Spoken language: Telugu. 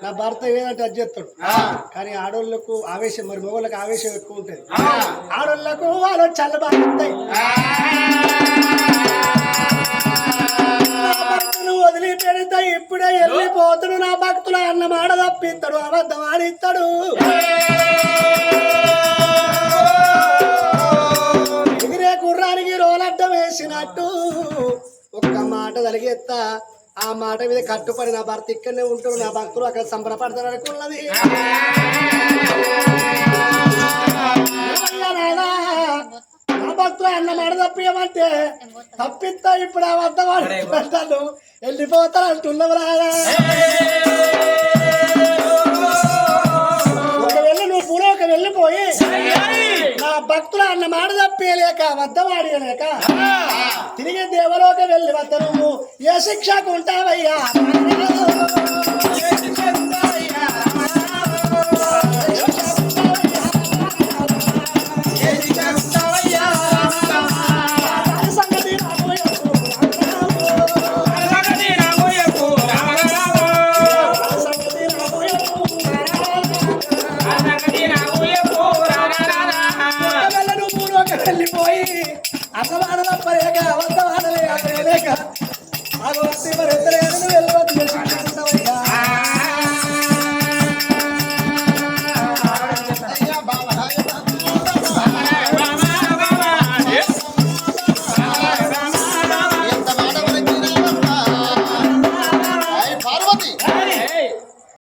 నా భర్త ఏదంటే అది చేస్తాడు. కానీ ఆడోళ్ళకు ఆవేశం, మరి మగవాళ్ళకి ఆవేశం ఎక్కువ ఉంటుంది. ఆడోళ్ళకు వాళ్ళు చల్ల బాగుంటాయి. వదిలి పెడతా ఇప్పుడే వెళ్ళిపోతాడు. నా భక్తుల అన్నమాట తప్పిస్తాడు, అబద్ధం ఆడిస్తాడు. ఎగిరే గుర్రానికి రోలడ్డం వేసినట్టు ఒక్క మాట తలిగేస్తా. ఆ మాట మీద కట్టుపడి నా భర్త ఇక్కడనే ఉంటాడు, నా భక్తులు అక్కడ సంబరపడతారు అనుకున్నది. నా భక్తులు అన్న మాట తప్పియమంటే తప్పిస్తా ఇప్పుడు ఆ వద్ద వాడు వెళ్ళిపోతారు అంటున్నవరా. ఒకవేళ నువ్వు పూర్వక వెళ్ళిపోయి నా భక్తులు అన్న మాట తప్పలేక వద్ద వాడియలేక తిరిగి దేవలోక వెళ్ళి వద్ద నువ్వు ఏ శిక్షకు ఉంటావయ్యా? వెళ్ళిపోయి అన్నవాడలప్పలేక వద్ద వాడలే